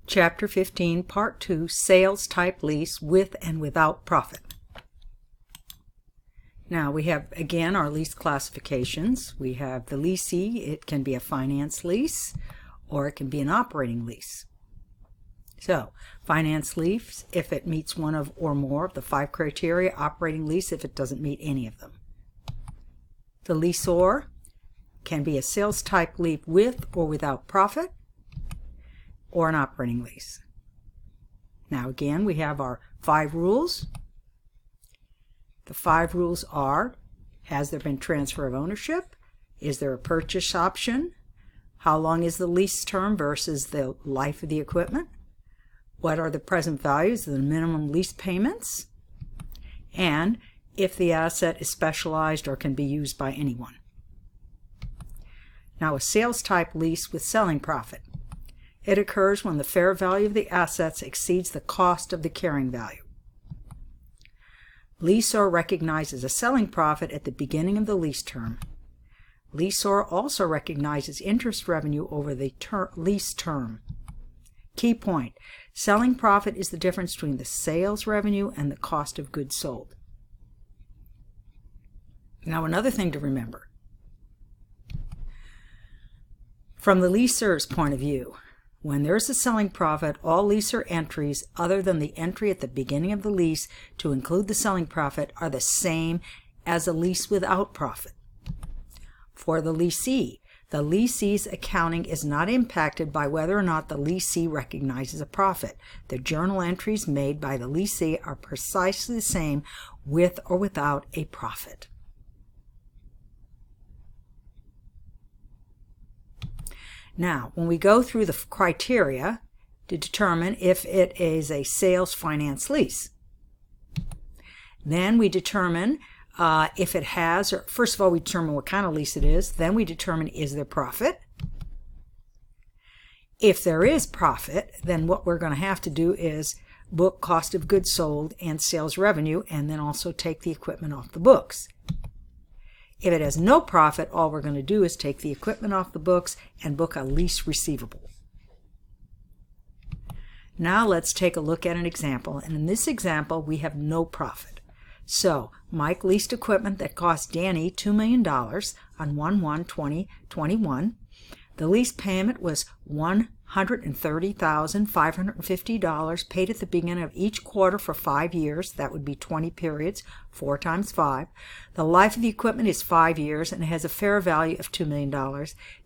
Chapter 15, Part 2, Sales Type Lease with and without profit. Now we have again our lease classifications. We have the leasee. It can be a finance lease or it can be an operating lease. So, finance lease if it meets one of or more of the 5 criteria, operating lease if it doesn't meet any of them. The leaseor can be a sales type lease with or without profit, or an operating lease. Now again, we have our 5 rules. The 5 rules are: has there been transfer of ownership? Is there a purchase option? How long is the lease term versus the life of the equipment? What are the present values of the minimum lease payments? And if the asset is specialized or can be used by anyone. Now, a sales type lease with selling profit. It occurs when the fair value of the assets exceeds the cost of the carrying value. Leaseor recognizes a selling profit at the beginning of the lease term. Leaseor also recognizes interest revenue over the lease term. Key point: selling profit is the difference between the sales revenue and the cost of goods sold. Now, another thing to remember. From the leaser's point of view, when there's a selling profit, all leaser entries other than the entry at the beginning of the lease to include the selling profit are the same as a lease without profit. For the leasee's accounting is not impacted by whether or not the leasee recognizes a profit. The journal entries made by the leasee are precisely the same with or without a profit. Now, when we go through the criteria to determine if it is a sales finance lease, then we determine if it has, or first of all, we determine what kind of lease it is. Then we determine, is there profit? If there is profit, then what we're going to have to do is book cost of goods sold and sales revenue, and then also take the equipment off the books. If it has no profit, all we're going to do is take the equipment off the books and book a lease receivable. Now let's take a look at an example. And in this example, we have no profit. So Mike leased equipment that cost Danny $2 million on 1/1/2021. The lease payment was $130,550 paid at the beginning of each quarter for 5 years. That would be 20 periods, 4 times 5. The life of the equipment is 5 years and it has a fair value of $2 million.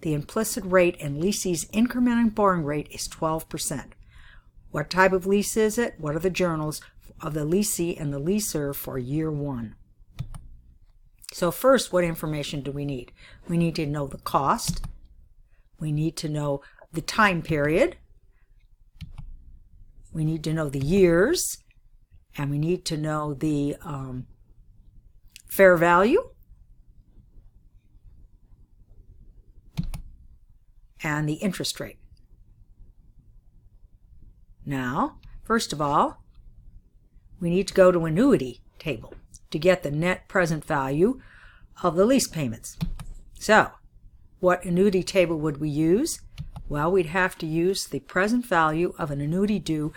The implicit rate and leasee's incremental borrowing rate is 12%. What type of lease is it? What are the journals of the leasee and the leaser for year 1? So first, what information do we need? We need to know the cost. We need to know the time period. We need to know the years. And we need to know the fair value. And the interest rate. Now, first of all, we need to go to Annuity Table to get the net present value of the lease payments. So, what annuity table would we use? Well, we'd have to use the present value of an annuity due,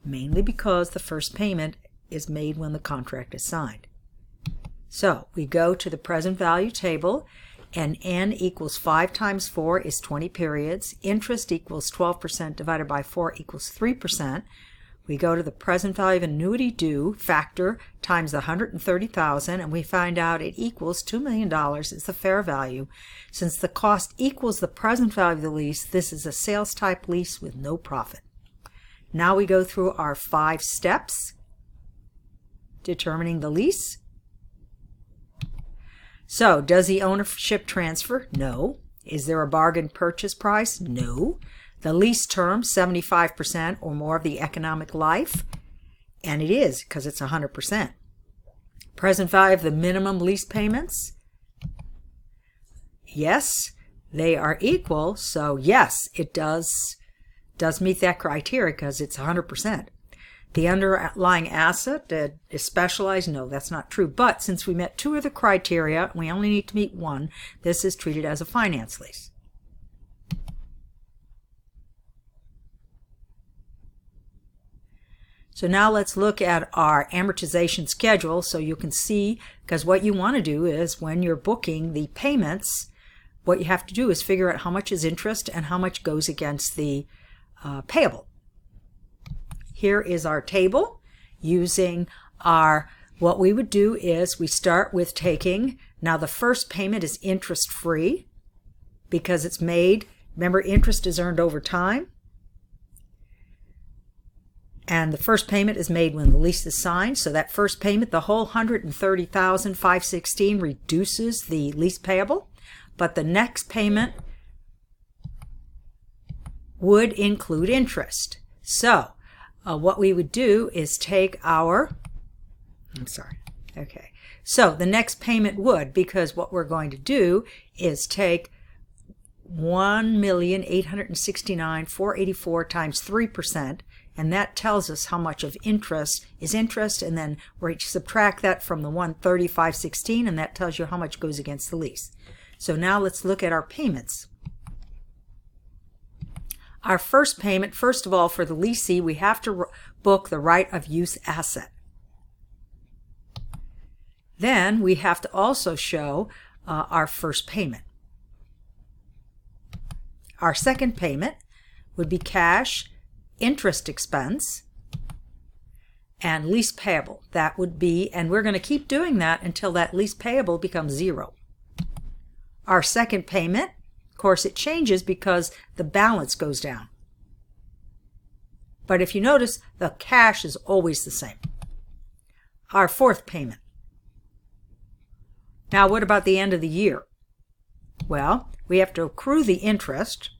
mainly because the first payment is made when the contract is signed. So we go to the present value table, and N equals 5 times 4 is 20 periods. Interest equals 12% divided by 4 equals 3%. We go to the present value of annuity due, factor times the $130,000, and we find out it equals $2 million is the fair value. Since the cost equals the present value of the lease, this is a sales type lease with no profit. Now we go through our 5 steps determining the lease. So, does the ownership transfer? No. Is there a bargain purchase price? No. The lease term, 75% or more of the economic life, and it is because it's 100%. Present value of the minimum lease payments, yes, they are equal, so yes, it does meet that criteria because it's 100%. The underlying asset is specialized, no, that's not true, but since we met 2 of the criteria, we only need to meet 1, this is treated as a finance lease. So now let's look at our amortization schedule so you can see, because what you want to do is when you're booking the payments, what you have to do is figure out how much is interest and how much goes against the payable. Here is our table using what we would do is we start with taking, now the first payment is interest free because it's made, remember interest is earned over time. And the first payment is made when the lease is signed. So that first payment, the whole $130,516 reduces the lease payable. But the next payment would include interest. So what we would do is take our, so the next payment would, because what we're going to do is take $1,869,484 times 3%, and that tells us how much of interest is interest, and then we subtract that from the $130,516, and that tells you how much goes against the lease. So now let's look at our payments. Our first payment, first of all, for the leasee, we have to book the right of use asset. Then we have to also show our first payment. Our second payment would be cash, interest expense, and lease payable. That would be, and we're going to keep doing that until that lease payable becomes zero. Our second payment, of course, it changes because the balance goes down. But if you notice, the cash is always the same. Our fourth payment. Now, what about the end of the year? Well, we have to accrue the interest,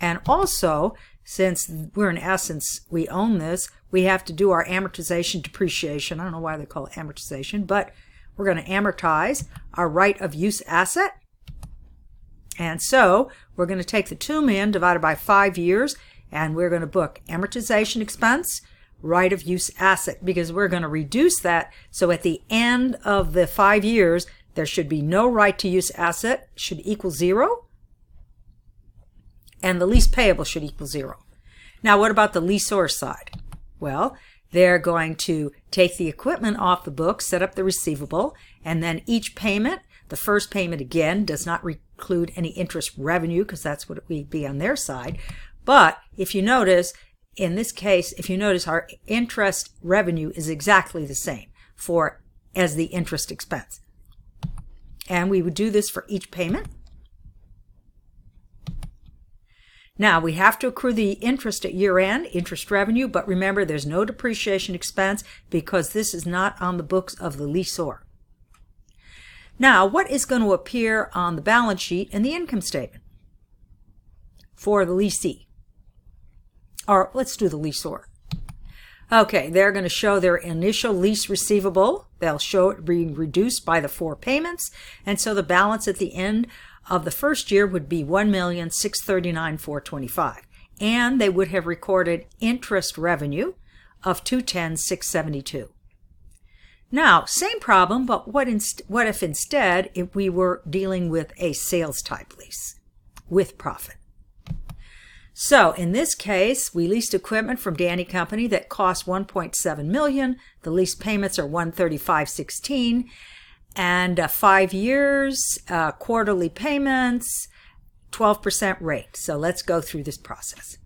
and also, since we're in essence, we own this, we have to do our amortization depreciation. I don't know why they call it amortization, but we're going to amortize our right of use asset. And so we're going to take the $2 million divided by 5 years, and we're going to book amortization expense, right of use asset, because we're going to reduce that. So at the end of the 5 years, there should be no right to use asset, should equal 0. And the lease payable should equal 0. Now, what about the lessor side? Well, they're going to take the equipment off the books, set up the receivable, and then each payment, the first payment again, does not include any interest revenue because that's what it would be on their side. But if you notice, in this case, if you notice, our interest revenue is exactly the same as the interest expense. And we would do this for each payment. Now, we have to accrue the interest at year-end, interest revenue, but remember there's no depreciation expense because this is not on the books of the lessor. Now, what is going to appear on the balance sheet and the income statement for the lessee? Or let's do the lessor. Okay, they're going to show their initial lease receivable. They'll show it being reduced by the 4 payments, and so the balance at the end of the first year would be $1,639,425, and they would have recorded interest revenue of $210,672. Now, same problem, but what if instead we were dealing with a sales type lease with profit? So in this case, we leased equipment from Danny Company that cost $1.7 million. The lease payments are $135,616. And 5 years, quarterly payments, 12% rate. So let's go through this process.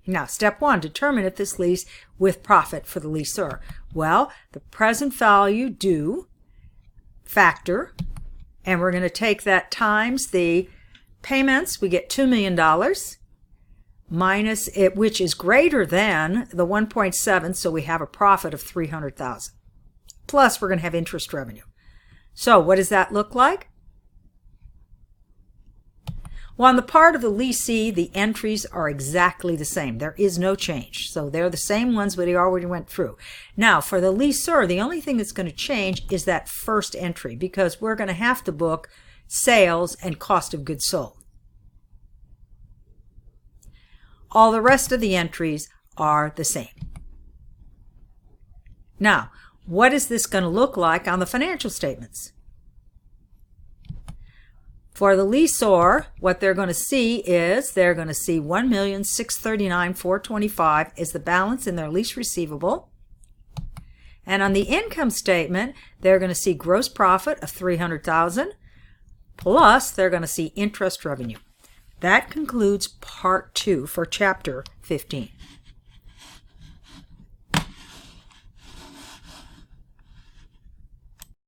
Now, step 1, determine if this lease with profit for the lessor. Well, the present value due factor, and we're going to take that times the payments. We get $2 million minus it, which is greater than the 1.7, so we have a profit of $300,000. Plus, we're going to have interest revenue. So what does that look like? Well, on the part of the lessee, the entries are exactly the same. There is no change. So they're the same ones we already went through. Now, for the lessor, the only thing that's going to change is that first entry, because we're going to have to book sales and cost of goods sold. All the rest of the entries are the same. Now, what is this going to look like on the financial statements? For the leaseor, what they're going to see is they're going to see $1,639,425 is the balance in their lease receivable. And on the income statement, they're going to see gross profit of $300,000, plus they're going to see interest revenue. That concludes part 2 for chapter 15.